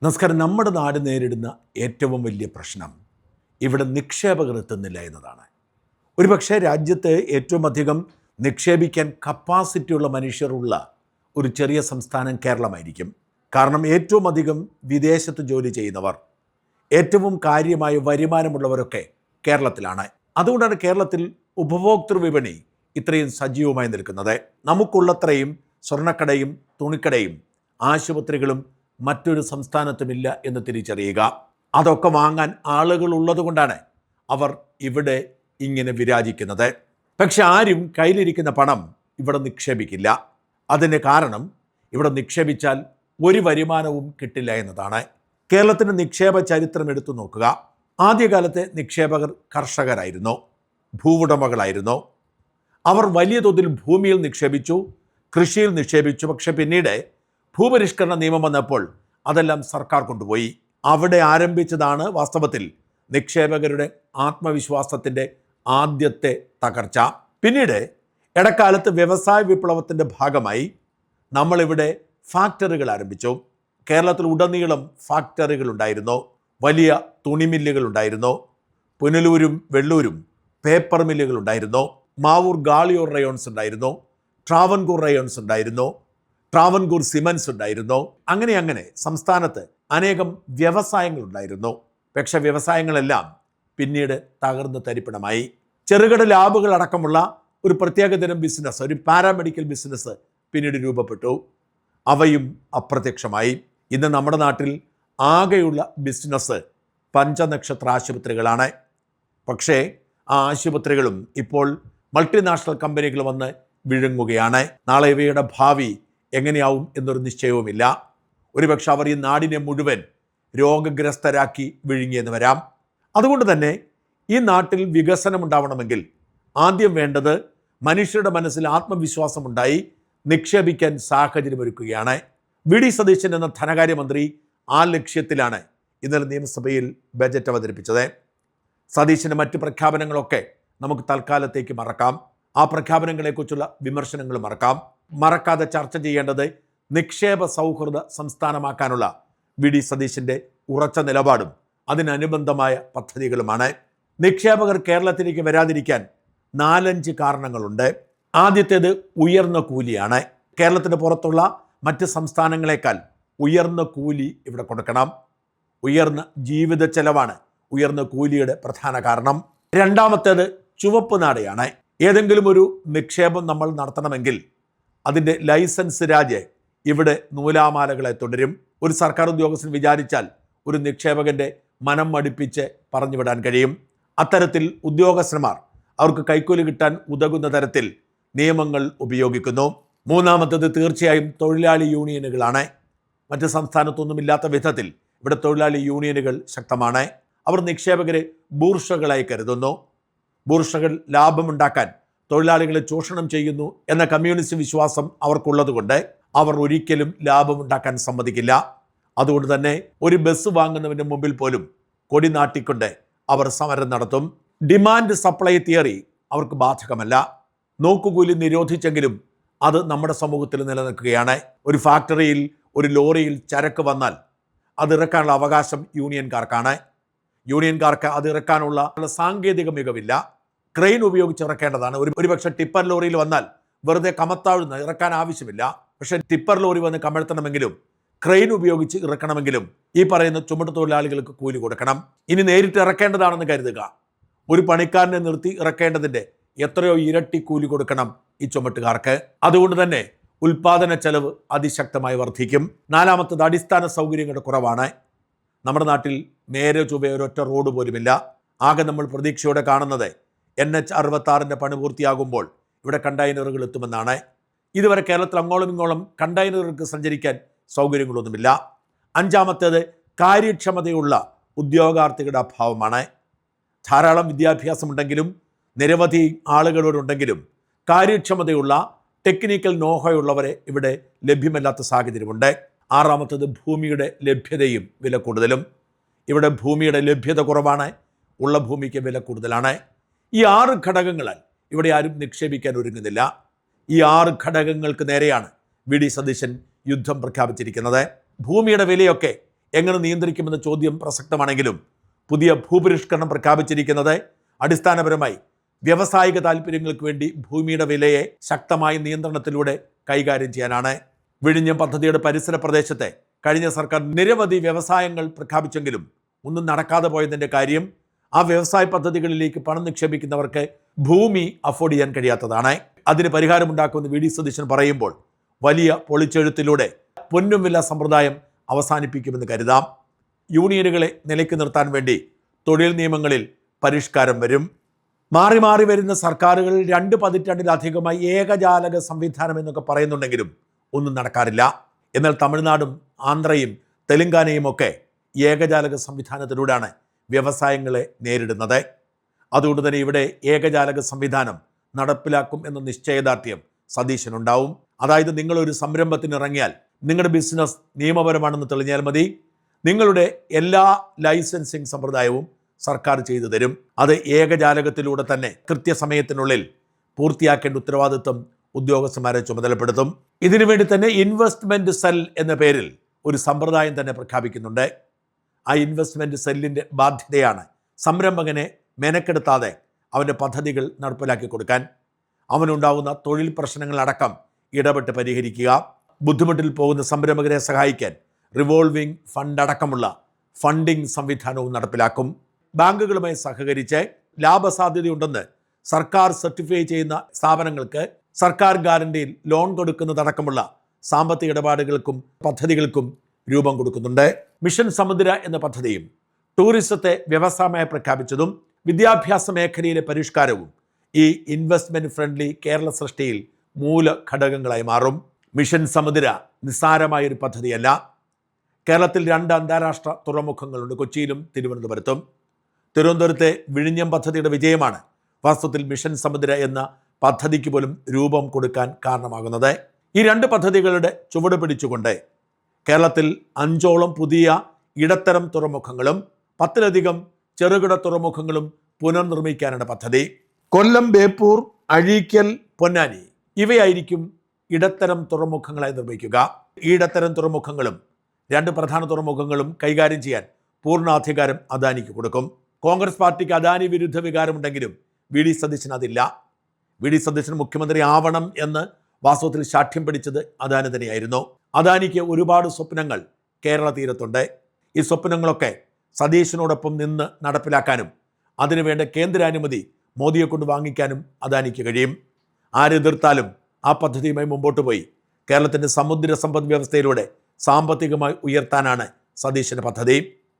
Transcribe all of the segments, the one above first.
നമസ്കാരം. നമ്മുടെ നാട് നേരിടുന്ന ഏറ്റവും വലിയ പ്രശ്നം ഇവിടെ നിക്ഷേപകർ എത്തുന്നില്ല എന്നതാണ്. ഒരുപക്ഷെ രാജ്യത്ത് ഏറ്റവും അധികം നിക്ഷേപിക്കാൻ കപ്പാസിറ്റിയുള്ള മനുഷ്യരുള്ള ഒരു ചെറിയ സംസ്ഥാനം കേരളമായിരിക്കും. കാരണം ഏറ്റവും അധികം വിദേശത്ത് ജോലി ചെയ്യുന്നവർ, ഏറ്റവും കാര്യമായ വരുമാനമുള്ളവരൊക്കെ കേരളത്തിലാണ്. അതുകൊണ്ടാണ് കേരളത്തിൽ ഉപഭോക്തൃ വിപണി ഇത്രയും സജീവമായി നിൽക്കുന്നത്. നമുക്കുള്ളത്രയും സ്വർണ്ണക്കടയും തുണിക്കടയും ആശുപത്രികളും മറ്റൊരു സംസ്ഥാനത്തുമില്ല എന്ന് തിരിച്ചറിയുക. അതൊക്കെ വാങ്ങാൻ ആളുകൾ ഉള്ളതുകൊണ്ടാണ് അവർ ഇവിടെ ഇങ്ങനെ വിരാജിക്കുന്നത്. പക്ഷെ ആരും കയ്യിലിരിക്കുന്ന പണം ഇവിടെ നിക്ഷേപിക്കില്ല. അതിന് കാരണം ഇവിടെ നിക്ഷേപിച്ചാൽ ഒരു വരുമാനവും കിട്ടില്ല എന്നതാണ്. കേരളത്തിൻ്റെ നിക്ഷേപ ചരിത്രം എടുത്തു നോക്കുക. ആദ്യകാലത്തെ നിക്ഷേപകർ കർഷകരായിരുന്നു, ഭൂവുടമകളായിരുന്നു. അവർ വലിയ തോതിൽ ഭൂമിയിൽ നിക്ഷേപിച്ചു, കൃഷിയിൽ നിക്ഷേപിച്ചു. പക്ഷെ പിന്നീട് ഭൂപരിഷ്കരണ നിയമം വന്നപ്പോൾ അതെല്ലാം സർക്കാർ കൊണ്ടുപോയി. അവിടെ ആരംഭിച്ചതാണ് വാസ്തവത്തിൽ നിക്ഷേപകരുടെ ആത്മവിശ്വാസത്തിൻ്റെ ആദ്യത്തെ തകർച്ച. പിന്നീട് ഇടക്കാലത്ത് വ്യവസായ വിപ്ലവത്തിൻ്റെ ഭാഗമായി നമ്മളിവിടെ ഫാക്ടറികൾ ആരംഭിച്ചു. കേരളത്തിൽ ഉടനീളം ഫാക്ടറികൾ ഉണ്ടായിരുന്നു. വലിയ തുണിമില്ലുകൾ ഉണ്ടായിരുന്നു. പുനലൂരും വെള്ളൂരും പേപ്പർ മില്ലുകൾ ഉണ്ടായിരുന്നു. മാവൂർ ഗാളിയോർ റയോൺസ് ഉണ്ടായിരുന്നു. ട്രാവൻകൂർ റയോൺസ് ഉണ്ടായിരുന്നു. ട്രാവൻകൂർ സിമൻസ് ഉണ്ടായിരുന്നു. അങ്ങനെ സംസ്ഥാനത്ത് അനേകം വ്യവസായങ്ങൾ ഉണ്ടായിരുന്നു. പക്ഷേ വ്യവസായങ്ങളെല്ലാം പിന്നീട് തകർന്ന് തരിപ്പണമായി. ചെറുകിട ലാബുകൾ അടക്കമുള്ള ഒരു പ്രത്യേകതരം ബിസിനസ്, ഒരു പാരാമെഡിക്കൽ ബിസിനസ് പിന്നീട് രൂപപ്പെട്ടു. അവയും അപ്രത്യക്ഷമായി. ഇന്ന് നമ്മുടെ നാട്ടിൽ ആകെയുള്ള ബിസിനസ് പഞ്ചനക്ഷത്ര ആശുപത്രികളാണ്. പക്ഷേ ആ ആശുപത്രികളും ഇപ്പോൾ മൾട്ടിനാഷണൽ കമ്പനികൾ വന്ന് വിഴുങ്ങുകയാണ്. നാളെ ഇവയുടെ ഭാവി എങ്ങനെയാവും എന്നൊരു നിശ്ചയവുമില്ല. ഒരുപക്ഷെ അവർ ഈ നാടിനെ മുഴുവൻ രോഗഗ്രസ്തരാക്കി വിഴുങ്ങിയെന്ന് വരാം. അതുകൊണ്ട് തന്നെ ഈ നാട്ടിൽ വികസനം ഉണ്ടാവണമെങ്കിൽ ആദ്യം വേണ്ടത് മനുഷ്യരുടെ മനസ്സിൽ ആത്മവിശ്വാസമുണ്ടായി നിക്ഷേപിക്കാൻ സാഹചര്യമൊരുക്കുകയാണ്. വി ഡി സതീശൻ എന്ന ധനകാര്യമന്ത്രി ആ ലക്ഷ്യത്തിലാണ് ഇന്നലെ നിയമസഭയിൽ ബജറ്റ് അവതരിപ്പിച്ചത്. സതീശൻ്റെ മറ്റ് പ്രഖ്യാപനങ്ങളൊക്കെ നമുക്ക് തൽക്കാലത്തേക്ക് മറക്കാം. ആ പ്രഖ്യാപനങ്ങളെക്കുറിച്ചുള്ള വിമർശനങ്ങൾ മറക്കാതെ ചർച്ച ചെയ്യേണ്ടത് നിക്ഷേപ സൗഹൃദ സംസ്ഥാനമാക്കാനുള്ള വി ഡി സതീശൻ്റെ ഉറച്ച നിലപാടും അതിനനുബന്ധമായ പദ്ധതികളുമാണ്. നിക്ഷേപകർ കേരളത്തിലേക്ക് വരാതിരിക്കാൻ 4-5 കാരണങ്ങളുണ്ട്. ആദ്യത്തേത് ഉയർന്ന കൂലിയാണ്. കേരളത്തിന് പുറത്തുള്ള മറ്റ് സംസ്ഥാനങ്ങളെക്കാൾ ഉയർന്ന കൂലി ഇവിടെ കൊടുക്കണം. ഉയർന്ന ജീവിത ചെലവാണ് ഉയർന്ന കൂലിയുടെ പ്രധാന കാരണം. രണ്ടാമത്തേത് ചുവപ്പ് നാടയാണ്. ഏതെങ്കിലും ഒരു നിക്ഷേപം നമ്മൾ നടത്തണമെങ്കിൽ അതിൻ്റെ ലൈസൻസ് രാജ് ഇവിടെ നൂലാമാലകളെ തുടരും. ഒരു സർക്കാർ ഉദ്യോഗസ്ഥൻ വിചാരിച്ചാൽ ഒരു നിക്ഷേപകൻ്റെ മനം മടുപ്പിച്ച് പറഞ്ഞുവിടാൻ കഴിയും. അത്തരത്തിൽ ഉദ്യോഗസ്ഥന്മാർ അവർക്ക് കൈക്കൂലി കിട്ടാൻ ഉതകുന്ന തരത്തിൽ നിയമങ്ങൾ ഉപയോഗിക്കുന്നു. മൂന്നാമത്തേത് തീർച്ചയായും തൊഴിലാളി യൂണിയനുകളാണ്. മറ്റ് സംസ്ഥാനത്തൊന്നുമില്ലാത്ത വിധത്തിൽ ഇവിടെ തൊഴിലാളി യൂണിയനുകൾ ശക്തമാണ്. അവർ നിക്ഷേപകരെ ബൂർഷകളായി കരുതുന്നു. ബൂർഷകൾ ലാഭമുണ്ടാക്കാൻ തൊഴിലാളികളെ ചൂഷണം ചെയ്യുന്നു എന്ന കമ്മ്യൂണിസ്റ്റ് വിശ്വാസം അവർക്കുള്ളതുകൊണ്ട് അവർ ഒരിക്കലും ലാഭമുണ്ടാക്കാൻ സമ്മതിക്കില്ല. അതുകൊണ്ട് തന്നെ ഒരു ബസ് വാങ്ങുന്നതിന് മുമ്പിൽ പോലും കൊടി നാട്ടിക്കൊണ്ട് അവർ സമരം നടത്തും. ഡിമാൻഡ് സപ്ലൈ തിയറി അവർക്ക് ബാധകമല്ല. നോക്കുകൂലി നിരോധിച്ചെങ്കിലും അത് നമ്മുടെ സമൂഹത്തിൽ നിലനിൽക്കുകയാണ്. ഒരു ഫാക്ടറിയിൽ ഒരു ലോറിയിൽ ചരക്ക് വന്നാൽ അത് ഇറക്കാനുള്ള അവകാശം യൂണിയൻകാർക്കാണ്. യൂണിയൻകാർക്ക് അത് ഇറക്കാനുള്ള സാങ്കേതിക മികവില്ല. ക്രെയിൻ ഉപയോഗിച്ച് ഇറക്കേണ്ടതാണ്. ഒരുപക്ഷെ ടിപ്പർ ലോറിയിൽ വന്നാൽ വെറുതെ കമത്താഴ്ന്ന് ഇറക്കാൻ ആവശ്യമില്ല. പക്ഷേ ടിപ്പർ ലോറി വന്ന് കമഴ്ത്തണമെങ്കിലും ക്രെയിൻ ഉപയോഗിച്ച് ഇറക്കണമെങ്കിലും ഈ പറയുന്ന ചുമട്ട് തൊഴിലാളികൾക്ക് കൂലി കൊടുക്കണം. ഇനി നേരിട്ട് ഇറക്കേണ്ടതാണെന്ന് കരുതുക. ഒരു പണിക്കാരനെ നിർത്തി ഇറക്കേണ്ടതിൻ്റെ എത്രയോ ഇരട്ടി കൂലി കൊടുക്കണം ഈ ചുമട്ടുകാർക്ക്. അതുകൊണ്ട് തന്നെ ഉൽപാദന ചെലവ് അതിശക്തമായി വർദ്ധിക്കും. നാലാമത്തത് അടിസ്ഥാന സൗകര്യങ്ങളുടെ കുറവാണ്. നമ്മുടെ നാട്ടിൽ നേരെ ചൊവ്വേ ഒരൊറ്റ റോഡ് പോലുമില്ല. ആകെ നമ്മൾ പ്രതീക്ഷയോടെ കാണുന്നത് NH-66 പണി പൂർത്തിയാകുമ്പോൾ ഇവിടെ കണ്ടെയ്നറുകൾ എത്തുമെന്നാണ്. ഇതുവരെ കേരളത്തിൽ അങ്ങോളം ഇങ്ങോളം കണ്ടെയ്നറുകൾക്ക് സഞ്ചരിക്കാൻ സൗകര്യങ്ങളൊന്നുമില്ല. അഞ്ചാമത്തേത് കാര്യക്ഷമതയുള്ള ഉദ്യോഗാർത്ഥികളുടെ അഭാവമാണ്. ധാരാളം വിദ്യാഭ്യാസമുണ്ടെങ്കിലും നിരവധി ആളുകളോടുണ്ടെങ്കിലും കാര്യക്ഷമതയുള്ള ടെക്നിക്കൽ നോഹയുള്ളവരെ ഇവിടെ ലഭ്യമല്ലാത്ത സാഹചര്യമുണ്ട്. ആറാമത്തേത് ഭൂമിയുടെ ലഭ്യതയും വില കൂടുതലും. ഇവിടെ ഭൂമിയുടെ ലഭ്യത കുറവാണ്, ഉള്ള ഭൂമിക്ക് വില കൂടുതലാണ്. ഈ 6 ഘടകങ്ങളാൽ ഇവിടെ ആരും നിക്ഷേപിക്കാൻ ഒരുങ്ങുന്നില്ല. ഈ 6 ഘടകങ്ങൾക്ക് നേരെയാണ് വി ഡി സതീശൻ യുദ്ധം പ്രഖ്യാപിച്ചിരിക്കുന്നത്. ഭൂമിയുടെ വിലയൊക്കെ എങ്ങനെ നിയന്ത്രിക്കുമെന്ന ചോദ്യം പ്രസക്തമാണെങ്കിലും പുതിയ ഭൂപരിഷ്കരണം പ്രഖ്യാപിച്ചിരിക്കുന്നത് അടിസ്ഥാനപരമായി വ്യാവസായിക താല്പര്യങ്ങൾക്ക് വേണ്ടി ഭൂമിയുടെ വിലയെ ശക്തമായ നിയന്ത്രണത്തിലൂടെ കൈകാര്യം ചെയ്യാനാണ്. വിഴിഞ്ഞം പദ്ധതിയുടെ പരിസര പ്രദേശത്തെ കഴിഞ്ഞ സർക്കാർ നിരവധി വ്യവസായങ്ങൾ പ്രഖ്യാപിച്ചെങ്കിലും ഒന്നും നടക്കാതെ പോയതിൻ്റെ കാര്യം ആ വ്യവസായ പദ്ധതികളിലേക്ക് പണം നിക്ഷേപിക്കുന്നവർക്ക് ഭൂമി അഫോർഡ് ചെയ്യാൻ കഴിയാത്തതാണ്. അതിന് പരിഹാരമുണ്ടാക്കുമെന്ന് വി ഡി സതീശൻ പറയുമ്പോൾ വലിയ പൊളിച്ചെഴുത്തിലൂടെ പൊന്നും വില സമ്പ്രദായം അവസാനിപ്പിക്കുമെന്ന് കരുതാം. യൂണിയനുകളെ നിലയ്ക്ക് നിർത്താൻ വേണ്ടി തൊഴിൽ നിയമങ്ങളിൽ പരിഷ്കാരം വരും. മാറി മാറി വരുന്ന സർക്കാരുകൾ 2 പതിറ്റാണ്ടിലധികമായി ഏകജാലക സംവിധാനം എന്നൊക്കെ പറയുന്നുണ്ടെങ്കിലും ഒന്നും നടക്കാറില്ല. എന്നാൽ തമിഴ്നാടും ആന്ധ്രയും തെലങ്കാനയും ഒക്കെ ഏകജാലക സംവിധാനത്തിലൂടെയാണ് വ്യവസായങ്ങളെ നേരിടുന്നത്. അതുകൊണ്ട് തന്നെ ഇവിടെ ഏകജാലക സംവിധാനം നടപ്പിലാക്കും എന്ന നിശ്ചയദാർഢ്യം സതീശനുണ്ടാവും. അതായത് നിങ്ങളൊരു സംരംഭത്തിന് ഇറങ്ങിയാൽ നിങ്ങളുടെ ബിസിനസ് നിയമപരമാണെന്ന് തെളിഞ്ഞാൽ മതി, നിങ്ങളുടെ എല്ലാ ലൈസൻസിങ് സമ്പ്രദായവും സർക്കാർ ചെയ്തു തരും. അത് ഏകജാലകത്തിലൂടെ തന്നെ കൃത്യസമയത്തിനുള്ളിൽ പൂർത്തിയാക്കേണ്ട ഉത്തരവാദിത്വം ഉദ്യോഗസ്ഥന്മാരെ ചുമതലപ്പെടുത്തും. ഇതിനുവേണ്ടി തന്നെ ഇൻവെസ്റ്റ്മെൻറ്റ് സെൽ എന്ന പേരിൽ ഒരു സമ്പ്രദായം തന്നെ പ്രഖ്യാപിക്കുന്നുണ്ട്. ആ ഇൻവെസ്റ്റ്മെൻറ്റ് സെല്ലിൻ്റെ ബാധ്യതയാണ് സംരംഭകനെ മെനക്കെടുത്താതെ അവൻ്റെ പദ്ധതികൾ നടപ്പിലാക്കി കൊടുക്കാൻ, അവനുണ്ടാവുന്ന തൊഴിൽ പ്രശ്നങ്ങളടക്കം ഇടപെട്ട് പരിഹരിക്കുക, ബുദ്ധിമുട്ടിൽ പോകുന്ന സംരംഭകരെ സഹായിക്കാൻ റിവോൾവിംഗ് ഫണ്ട് അടക്കമുള്ള ഫണ്ടിംഗ് സംവിധാനവും നടപ്പിലാക്കും. ബാങ്കുകളുമായി സഹകരിച്ച് ലാഭസാധ്യതയുണ്ടെന്ന് സർക്കാർ സർട്ടിഫൈ ചെയ്യുന്ന സ്ഥാപനങ്ങൾക്ക് സർക്കാർ ഗ്യാരണ്ടിയിൽ ലോൺ കൊടുക്കുന്നതടക്കമുള്ള സാമ്പത്തിക ഇടപാടുകൾക്കും പദ്ധതികൾക്കും രൂപം കൊടുക്കുന്നുണ്ട്. മിഷൻ സമുദ്ര എന്ന പദ്ധതിയും ടൂറിസത്തെ വ്യവസായമായി പ്രഖ്യാപിച്ചതും വിദ്യാഭ്യാസ മേഖലയിലെ പരിഷ്കാരവും ഈ ഇൻവെസ്റ്റ്മെൻറ്റ് ഫ്രണ്ട്ലി കേരള സൃഷ്ടിയിൽ മൂല ഘടകങ്ങളായി മാറും. മിഷൻ സമുദ്ര നിസ്സാരമായൊരു പദ്ധതിയല്ല. കേരളത്തിൽ 2 അന്താരാഷ്ട്ര തുറമുഖങ്ങളുണ്ട്, കൊച്ചിയിലും തിരുവനന്തപുരത്തും. തിരുവനന്തപുരത്തെ വിഴിഞ്ഞം പദ്ധതിയുടെ വിജയമാണ് വാസ്തവത്തിൽ മിഷൻ സമുദ്ര എന്ന പദ്ധതിക്ക് പോലും രൂപം കൊടുക്കാൻ കാരണമാകുന്നത്. ഈ 2 പദ്ധതികളുടെ ചുവട് പിടിച്ചുകൊണ്ട് കേരളത്തിൽ 5ഓളം പുതിയ ഇടത്തരം തുറമുഖങ്ങളും 10ലധികം ചെറുകിട തുറമുഖങ്ങളും പുനർനിർമ്മിക്കാനാണ് പദ്ധതി. കൊല്ലം, ബേപ്പൂർ, അഴീക്കൽ, പൊന്നാനി ഇവയായിരിക്കും ഇടത്തരം തുറമുഖങ്ങളായി നിർമ്മിക്കുക. ഈ ഇടത്തരം തുറമുഖങ്ങളും 2 പ്രധാന തുറമുഖങ്ങളും കൈകാര്യം ചെയ്യാൻ പൂർണ്ണാധികാരം അദാനിക്ക് കൊടുക്കും. കോൺഗ്രസ് പാർട്ടിക്ക് അദാനി വിരുദ്ധ വികാരമുണ്ടെങ്കിലും വി ഡി സതീശൻ അതില്ല. വി ഡി സതീശൻ മുഖ്യമന്ത്രി ആവണം എന്ന് വാസ്തവത്തിൽ ശാഠ്യം പിടിച്ചത് അദാനി തന്നെയായിരുന്നു. അദാനിക്ക് ഒരുപാട് സ്വപ്നങ്ങൾ കേരള തീരത്തുണ്ട്. ഈ സ്വപ്നങ്ങളൊക്കെ സതീശനോടൊപ്പം നിന്ന് നടപ്പിലാക്കാനും അതിനുവേണ്ട കേന്ദ്രാനുമതി മോദിയെ കൊണ്ട് വാങ്ങിക്കാനും അദാനിക്ക് കഴിയും. ആരെതിർത്താലും ആ പദ്ധതിയുമായി മുമ്പോട്ട് പോയി കേരളത്തിൻ്റെ സമുദ്ര സമ്പദ് വ്യവസ്ഥയിലൂടെ സാമ്പത്തികമായി ഉയർത്താനാണ് സതീശൻ്റെ പദ്ധതി.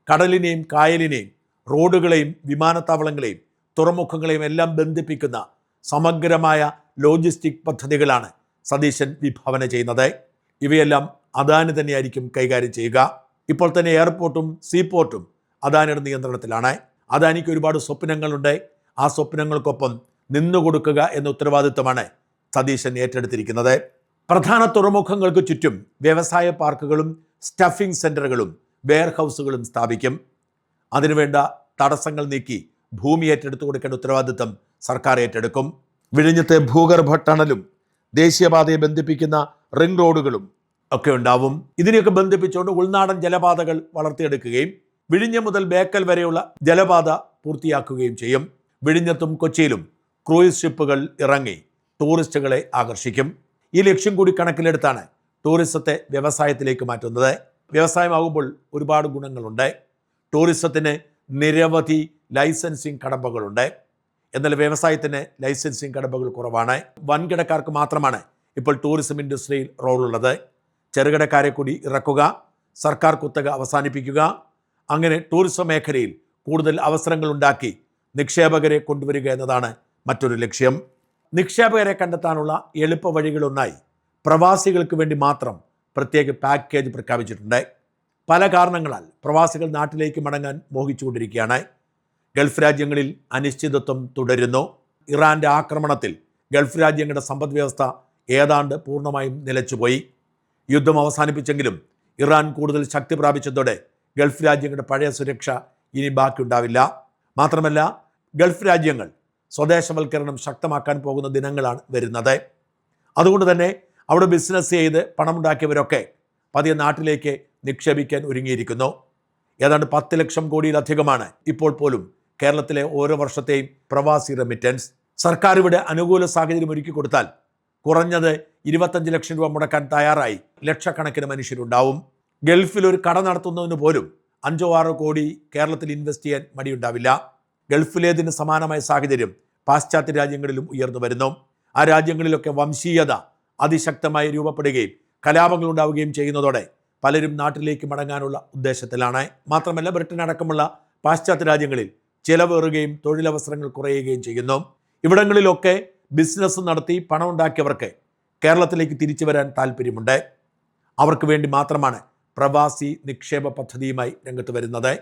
കടലിനെയും കായലിനെയും റോഡുകളെയും വിമാനത്താവളങ്ങളെയും തുറമുഖങ്ങളെയും എല്ലാം ബന്ധിപ്പിക്കുന്ന സമഗ്രമായ ലോജിസ്റ്റിക് പദ്ധതികളാണ് സതീശൻ വിഭാവന ചെയ്യുന്നത്. ഇവയെല്ലാം അദാനി തന്നെയായിരിക്കും കൈകാര്യം ചെയ്യുക. ഇപ്പോൾ തന്നെ എയർപോർട്ടും സീപോർട്ടും അദാനിയുടെ നിയന്ത്രണത്തിലാണ്. അദാനിക്ക് ഒരുപാട് സ്വപ്നങ്ങളുണ്ട്. ആ സ്വപ്നങ്ങൾക്കൊപ്പം നിന്നുകൊടുക്കുക എന്ന ഉത്തരവാദിത്വമാണ് സതീശൻ ഏറ്റെടുത്തിരിക്കുന്നത്. പ്രധാന തുറമുഖങ്ങൾക്ക് ചുറ്റും വ്യവസായ പാർക്കുകളും സ്റ്റഫിംഗ് സെൻ്ററുകളും വെയർഹൗസുകളും സ്ഥാപിക്കും. അതിനുവേണ്ട തടസ്സങ്ങൾ നീക്കി ഭൂമി ഏറ്റെടുത്തു കൊടുക്കേണ്ട ഉത്തരവാദിത്വം സർക്കാർ ഏറ്റെടുക്കും. വിഴിഞ്ഞത്തെ ഭൂഗർഭ ടണലും ദേശീയപാതയെ ബന്ധിപ്പിക്കുന്ന റിംഗ് റോഡുകളും ഒക്കെ ഉണ്ടാവും. ഇതിനെയൊക്കെ ബന്ധിപ്പിച്ചുകൊണ്ട് ഉൾനാടൻ ജലപാതകൾ വളർത്തിയെടുക്കുകയും വിഴിഞ്ഞം മുതൽ ബേക്കൽ വരെയുള്ള ജലപാത പൂർത്തിയാക്കുകയും ചെയ്യും. വിഴിഞ്ഞത്തും കൊച്ചിയിലും ക്രൂയിസ് ഷിപ്പുകൾ ഇറങ്ങി ടൂറിസ്റ്റുകളെ ആകർഷിക്കും. ഈ ലക്ഷ്യം കൂടി കണക്കിലെടുത്താണ് ടൂറിസത്തെ വ്യവസായത്തിലേക്ക് മാറ്റുന്നത്. വ്യവസായമാകുമ്പോൾ ഒരുപാട് ഗുണങ്ങളുണ്ട്. ടൂറിസത്തിന് നിരവധി ലൈസൻസിങ് കടമ്പകളുണ്ട്. എന്നാൽ വ്യവസായത്തിന് ലൈസൻസിങ് കടമ്പകൾ കുറവാണ്. വൻകിടക്കാർക്ക് മാത്രമാണ് ഇപ്പോൾ ടൂറിസം ഇൻഡസ്ട്രിയിൽ റോളുള്ളത്. ചെറുകിടക്കാരെ കൂടി ഇറക്കുക, സർക്കാർ കുത്തക അവസാനിപ്പിക്കുക, അങ്ങനെ ടൂറിസം മേഖലയിൽ കൂടുതൽ അവസരങ്ങൾ ഉണ്ടാക്കി നിക്ഷേപകരെ കൊണ്ടുവരിക എന്നതാണ് മറ്റൊരു ലക്ഷ്യം. നിക്ഷേപകരെ കണ്ടെത്താനുള്ള എളുപ്പ വഴികളൊന്നായി പ്രവാസികൾക്ക് വേണ്ടി മാത്രം പ്രത്യേക പാക്കേജ് പ്രഖ്യാപിച്ചിട്ടുണ്ട്. പല കാരണങ്ങളാൽ പ്രവാസികൾ നാട്ടിലേക്ക് മടങ്ങാൻ മോഹിച്ചുകൊണ്ടിരിക്കുകയാണ്. ഗൾഫ് രാജ്യങ്ങളിൽ അനിശ്ചിതത്വം തുടരുന്നു. ഇറാൻ്റെ ആക്രമണത്തിൽ ഗൾഫ് രാജ്യങ്ങളുടെ സമ്പദ് വ്യവസ്ഥ ഏതാണ്ട് പൂർണ്ണമായും നിലച്ചുപോയി. യുദ്ധം അവസാനിപ്പിച്ചെങ്കിലും ഇറാൻ കൂടുതൽ ശക്തി പ്രാപിച്ചതോടെ ഗൾഫ് രാജ്യങ്ങളുടെ പഴയ സുരക്ഷ ഇനി ബാക്കിയുണ്ടാവില്ല. മാത്രമല്ല, ഗൾഫ് രാജ്യങ്ങൾ സ്വദേശവൽക്കരണം ശക്തമാക്കാൻ പോകുന്ന ദിനങ്ങളാണ് വരുന്നത്. അതുകൊണ്ട് തന്നെ അവിടെ ബിസിനസ് ചെയ്ത് പണമുണ്ടാക്കിയവരൊക്കെ പതിയെ നാട്ടിലേക്ക് നിക്ഷേപിക്കാൻ ഒരുങ്ങിയിരിക്കുന്നു. ഏതാണ്ട് 10 ലക്ഷം കോടിയിലധികമാണ് ഇപ്പോൾ പോലും കേരളത്തിലെ ഓരോ വർഷത്തെയും പ്രവാസി റെമിറ്റൻസ്. സർക്കാർ ഇവിടെ അനുകൂല സാഹചര്യം ഒരുക്കി കൊടുത്താൽ കുറഞ്ഞത് 25 ലക്ഷം രൂപ മുടക്കാൻ തയ്യാറായി ലക്ഷക്കണക്കിന് മനുഷ്യരുണ്ടാവും. ഗൾഫിൽ ഒരു കട നടത്തുന്നതിന് പോലും 5-6 കോടി കേരളത്തിൽ ഇൻവെസ്റ്റ് ചെയ്യാൻ മടിയുണ്ടാവില്ല. ഗൾഫിലേതിന് സമാനമായ സാഹചര്യം പാശ്ചാത്യ രാജ്യങ്ങളിലും ഉയർന്നു വരുന്നു. ആ രാജ്യങ്ങളിലൊക്കെ വംശീയത അതിശക്തമായി രൂപപ്പെടുകയും കലാപങ്ങൾ ഉണ്ടാവുകയും ചെയ്യുന്നതോടെ പലരും നാട്ടിലേക്ക് മടങ്ങാനുള്ള ഉദ്ദേശത്തിലാണ്. മാത്രമല്ല ബ്രിട്ടൻ അടക്കമുള്ള പാശ്ചാത്യ രാജ്യങ്ങളിൽ ചിലവേറുകയും തൊഴിലവസരങ്ങൾ കുറയുകയും ചെയ്യുന്നു. ഇവിടങ്ങളിലൊക്കെ ബിസിനസ് നടത്തി പണം ഉണ്ടാക്കിയവർക്ക് കേരളത്തിലേക്ക് തിരിച്ചു വരാൻ താല്പര്യമുണ്ട്. അവർക്ക് വേണ്ടി മാത്രമാണ് പ്രവാസി നിക്ഷേപ പദ്ധതിയുമായി രംഗത്ത് വരുന്നത്.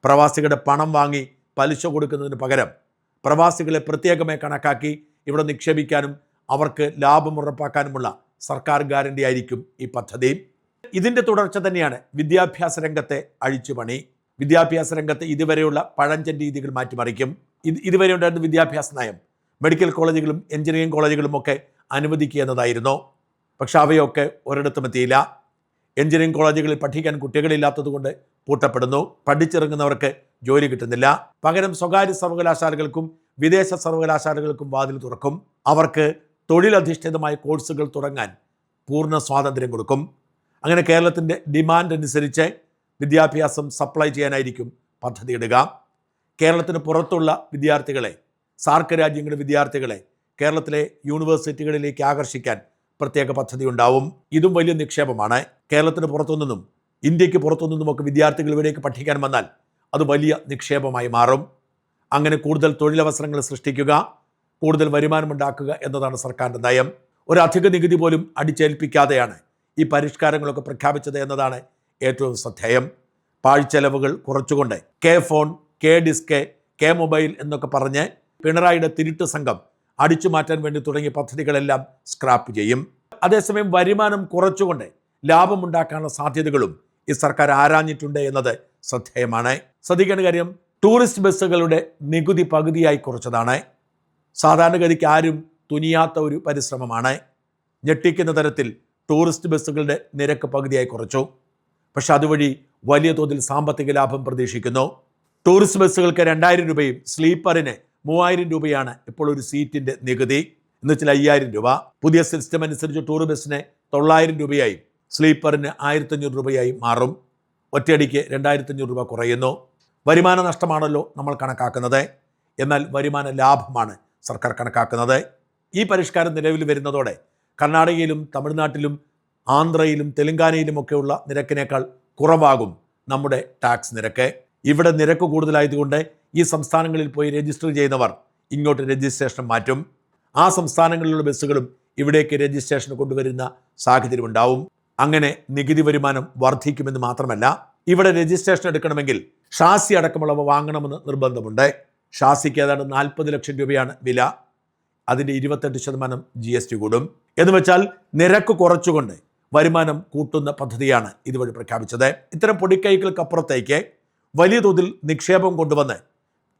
പ്രവാസികളുടെ പണം വാങ്ങി പലിശ കൊടുക്കുന്നതിന് പകരം പ്രവാസികളെ പ്രത്യേകമായി കണക്കാക്കി ഇവിടെ നിക്ഷേപിക്കാനും അവർക്ക് ലാഭം ഉറപ്പാക്കാനുമുള്ള സർക്കാർ ഗ്യാരണ്ടി ആയിരിക്കും ഈ പദ്ധതി. ഇതിൻ്റെ തുടർച്ച തന്നെയാണ് വിദ്യാഭ്യാസ രംഗത്തെ അഴിച്ചുപണി. വിദ്യാഭ്യാസ രംഗത്ത് ഇതുവരെയുള്ള പഴഞ്ചൻ രീതികൾ മാറ്റിമറിക്കും. ഇതുവരെ ഉണ്ടായിരുന്ന വിദ്യാഭ്യാസ നയം മെഡിക്കൽ കോളേജുകളും എഞ്ചിനീയറിംഗ് കോളേജുകളും ഒക്കെ അനുവദിക്കുക എന്നതായിരുന്നു. പക്ഷെ അവയൊക്കെ ഒരിടത്തും എത്തിയില്ല. എഞ്ചിനീയറിംഗ് കോളേജുകളിൽ പഠിക്കാൻ കുട്ടികളില്ലാത്തതുകൊണ്ട് പൂട്ടപ്പെടുന്നു. പഠിച്ചിറങ്ങുന്നവർക്ക് ജോലി കിട്ടുന്നില്ല. പകരം സ്വകാര്യ സർവകലാശാലകൾക്കും വിദേശ സർവകലാശാലകൾക്കും വാതിൽ തുറക്കും. അവർക്ക് തൊഴിലധിഷ്ഠിതമായ കോഴ്സുകൾ തുടങ്ങാൻ പൂർണ്ണ സ്വാതന്ത്ര്യം കൊടുക്കും. അങ്ങനെ കേരളത്തിൻ്റെ ഡിമാൻഡ് അനുസരിച്ച് വിദ്യാഭ്യാസം സപ്ലൈ ചെയ്യാനായിരിക്കും പദ്ധതിയിടുക. കേരളത്തിന് പുറത്തുള്ള വിദ്യാർത്ഥികളെ, സാർക്ക് രാജ്യങ്ങളിലെ വിദ്യാർത്ഥികളെ കേരളത്തിലെ യൂണിവേഴ്സിറ്റികളിലേക്ക് ആകർഷിക്കാൻ പ്രത്യേക പദ്ധതി ഉണ്ടാവും. ഇതും വലിയ നിക്ഷേപമാണ്. കേരളത്തിന് പുറത്തുനിന്നും ഇന്ത്യക്ക് പുറത്തുനിന്നുമൊക്കെ വിദ്യാർത്ഥികൾ ഇവിടേക്ക് പഠിക്കാൻ വന്നാൽ അത് വലിയ നിക്ഷേപമായി മാറും. അങ്ങനെ കൂടുതൽ തൊഴിലവസരങ്ങൾ സൃഷ്ടിക്കുക, കൂടുതൽ വരുമാനമുണ്ടാക്കുക എന്നതാണ് സർക്കാരിൻ്റെ നയം. ഒരു അധിക നികുതി പോലും അടിച്ചേൽപ്പിക്കാതെയാണ് ഈ പരിഷ്കാരങ്ങളൊക്കെ പ്രഖ്യാപിച്ചത് എന്നതാണ് ഏറ്റവും ശ്രദ്ധേയം. പാഴ്ചെലവുകൾ കുറച്ചുകൊണ്ട് K phone, K disc, K mobile എന്നൊക്കെ പറഞ്ഞ് പിണറായിയുടെ തിരുട്ട് സംഘം അടിച്ചു മാറ്റാൻ വേണ്ടി തുടങ്ങിയ പദ്ധതികളെല്ലാം സ്ക്രാപ്പ് ചെയ്യും. അതേസമയം വരുമാനം കുറച്ചുകൊണ്ട് ലാഭമുണ്ടാക്കാനുള്ള സാധ്യതകളും ഈ സർക്കാർ ആരാഞ്ഞിട്ടുണ്ട് എന്നത് ശ്രദ്ധേയമാണ്. ശ്രദ്ധിക്കേണ്ട കാര്യം, ടൂറിസ്റ്റ് ബസ്സുകളുടെ നികുതി പകുതിയായി കുറച്ചതാണ്. സാധാരണഗതിക്ക് ആരും തുനിയാത്ത ഒരു പരിശ്രമമാണ്. ഞെട്ടിക്കുന്ന തരത്തിൽ ടൂറിസ്റ്റ് ബസ്സുകളുടെ നിരക്ക് പകുതിയായി കുറച്ചു. പക്ഷെ അതുവഴി വലിയ തോതിൽ സാമ്പത്തിക ലാഭം പ്രതീക്ഷിക്കുന്നു. ടൂറിസ്റ്റ് ബസ്സുകൾക്ക് 2000 രൂപയും സ്ലീപ്പറിന് 3000 രൂപയാണ് ഇപ്പോൾ ഒരു സീറ്റിൻ്റെ നികുതി, എന്ന് വെച്ചാൽ 5000 രൂപ. പുതിയ സിസ്റ്റം അനുസരിച്ച് ടൂർ ബസ്സിന് 900 രൂപയായി, സ്ലീപ്പറിന് 1500 രൂപയായി മാറും. ഒറ്റയടിക്ക് 2500 രൂപ കുറയുന്നു. വരുമാന നഷ്ടമാണല്ലോ നമ്മൾ കണക്കാക്കുന്നത്, എന്നാൽ വരുമാന ലാഭമാണ് സർക്കാർ കണക്കാക്കുന്നത്. ഈ പരിഷ്കാരം നിലവിൽ വരുന്നതോടെ കർണാടകയിലും തമിഴ്നാട്ടിലും ആന്ധ്രയിലും തെലങ്കാനയിലുമൊക്കെയുള്ള നിരക്കിനേക്കാൾ കുറവാകും നമ്മുടെ ടാക്സ് നിരക്ക്. ഇവിടെ നിരക്ക് കൂടുതലായതുകൊണ്ട് ഈ സംസ്ഥാനങ്ങളിൽ പോയി രജിസ്റ്റർ ചെയ്യുന്നവർ ഇങ്ങോട്ട് രജിസ്ട്രേഷൻ മാറ്റും. ആ സംസ്ഥാനങ്ങളിലുള്ള ബസ്സുകളും ഇവിടേക്ക് രജിസ്ട്രേഷൻ കൊണ്ടുവരുന്ന സാഹചര്യം ഉണ്ടാവും. അങ്ങനെ നികുതി വരുമാനം വർദ്ധിക്കുമെന്ന് മാത്രമല്ല, ഇവിടെ രജിസ്ട്രേഷൻ എടുക്കണമെങ്കിൽ ഷാസി അടക്കമുള്ളവ വാങ്ങണമെന്ന് നിർബന്ധമുണ്ട്. ഷാസിക്ക് ഏതാണ്ട് 40 ലക്ഷം രൂപയാണ് വില. അതിൻ്റെ 28% GST കൂടും. എന്ന് വെച്ചാൽ നിരക്ക് കുറച്ചുകൊണ്ട് വരുമാനം കൂട്ടുന്ന പദ്ധതിയാണ് ഇതുവഴി പ്രഖ്യാപിച്ചത്. ഇത്തരം പൊടിക്കൈകൾക്കപ്പുറത്തേക്ക് വലിയ തോതിൽ നിക്ഷേപം കൊണ്ടുവന്ന്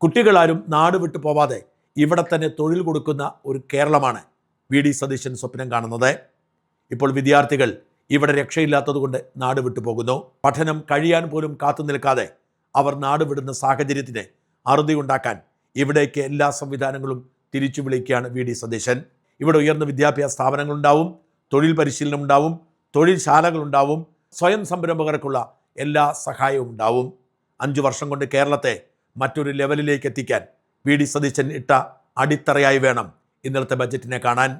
കുട്ടികളാരും നാട് വിട്ടു പോവാതെ ഇവിടെ തന്നെ തൊഴിൽ കൊടുക്കുന്ന ഒരു കേരളമാണ് VD സതീശൻ സ്വപ്നം കാണുന്നത്. ഇപ്പോൾ വിദ്യാർത്ഥികൾ ഇവിടെ രക്ഷയില്ലാത്തതുകൊണ്ട് നാട് വിട്ടു പോകുന്നു. പഠനം കഴിയാൻ പോലും കാത്തു നിൽക്കാതെ അവർ നാട് വിടുന്ന സാഹചര്യത്തിന് അറുതി ഉണ്ടാക്കാൻ ഇവിടേക്ക് എല്ലാ സംവിധാനങ്ങളും തിരിച്ചു വിളിക്കുകയാണ് VD സതീശൻ. ഇവിടെ ഉയർന്ന വിദ്യാഭ്യാസ സ്ഥാപനങ്ങളുണ്ടാവും, തൊഴിൽ പരിശീലനം ഉണ്ടാവും, തൊഴിൽശാലകളുണ്ടാവും, സ്വയം സംരംഭകർക്കുള്ള എല്ലാ സഹായവും ഉണ്ടാവും. 5 വർഷം കൊണ്ട് കേരളത്തെ മറ്റൊരു ലെവലിലേക്ക് എത്തിക്കാൻ VD സതീശൻ ഇട്ട അടിത്തറയായി വേണം ഇന്നലത്തെ ബജറ്റിനെ കാണാൻ.